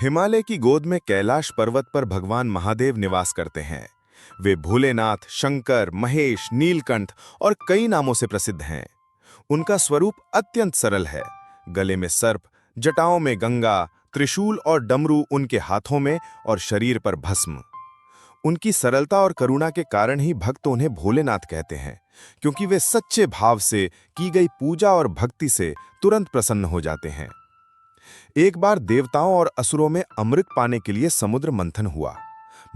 हिमालय की गोद में कैलाश पर्वत पर भगवान महादेव निवास करते हैं। वे भोलेनाथ, शंकर, महेश, नीलकंठ और कई नामों से प्रसिद्ध हैं। उनका स्वरूप अत्यंत सरल है। गले में सर्प, जटाओं में गंगा, त्रिशूल और डमरू उनके हाथों में और शरीर पर भस्म। उनकी सरलता और करुणा के कारण ही भक्त उन्हें भोलेनाथ कहते हैं, क्योंकि वे सच्चे भाव से की गई पूजा और भक्ति से तुरंत प्रसन्न हो जाते हैं। एक बार देवताओं और असुरों में अमृत पाने के लिए समुद्र मंथन हुआ।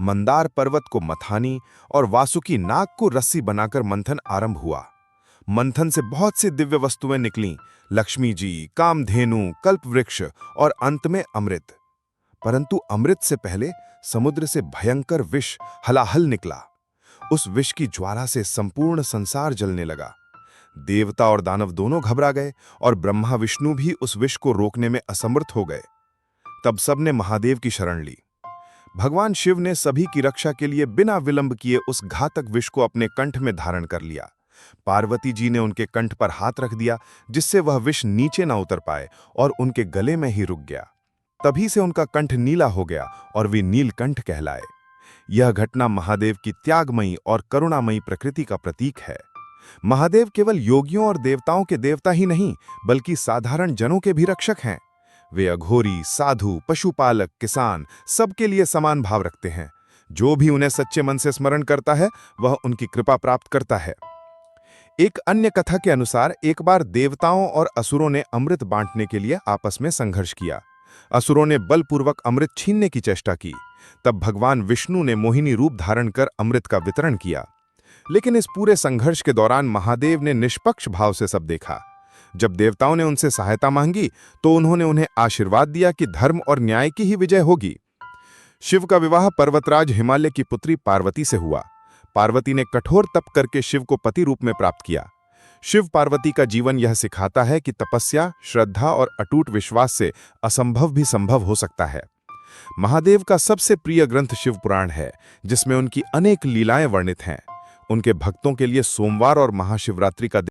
मंदार पर्वत को मथानी और वासुकी नाग को रस्सी बनाकर मंथन आरंभ हुआ। मंथन से बहुत सी दिव्य वस्तुएं निकलीं, लक्ष्मी जी, कामधेनु, कल्पवृक्ष और अंत में अमृत। परंतु अमृत से पहले समुद्र से भयंकर विष हलाहल निकला। उस विष की ज्वाला से संपूर्ण संसार जलने लगा। देवता और दानव दोनों घबरा गए और ब्रह्मा विष्णु भी उस विष को रोकने में असमर्थ हो गए। तब सबने महादेव की शरण ली। भगवान शिव ने सभी की रक्षा के लिए बिना विलंब किए उस घातक विष को अपने कंठ में धारण कर लिया। पार्वती जी ने उनके कंठ पर हाथ रख दिया, जिससे वह विष नीचे न उतर पाए और उनके गले में ही रुक गया। तभी से उनका कंठ नीला हो गया और वे नीलकंठ कहलाए। यह घटना महादेव की त्यागमयी और करुणामयी प्रकृति का प्रतीक है। महादेव केवल योगियों और देवताओं के देवता ही नहीं, बल्कि साधारण जनों के भी रक्षक हैं। वे अघोरी, साधु, पशुपालक, किसान सबके लिए समान भाव रखते हैं। जो भी उन्हें सच्चे मन से स्मरण करता है, वह उनकी कृपा प्राप्त करता है। एक अन्य कथा के अनुसार एक बार देवताओं और असुरों ने अमृत बांटने के लिए आपस में संघर्ष किया। असुरों ने बलपूर्वक अमृत छीनने की चेष्टा की। तब भगवान विष्णु ने मोहिनी रूप धारण कर अमृत का वितरण किया। लेकिन इस पूरे संघर्ष के दौरान महादेव ने निष्पक्ष भाव से सब देखा। जब देवताओं ने उनसे सहायता मांगी तो उन्होंने उन्हें आशीर्वाद दिया कि धर्म और न्याय की ही विजय होगी। शिव का विवाह पर्वतराज हिमालय की पुत्री पार्वती से हुआ। पार्वती ने कठोर तप करके शिव को पति रूप में प्राप्त किया। शिव पार्वती का जीवन यह सिखाता है कि तपस्या, श्रद्धा और अटूट विश्वास से असंभव भी संभव हो सकता है। महादेव का सबसे प्रिय ग्रंथ शिव पुराण है, जिसमें उनकी अनेक लीलाएं वर्णित हैं। उनके भक्तों के लिए सोमवार और महाशिवरात्रि का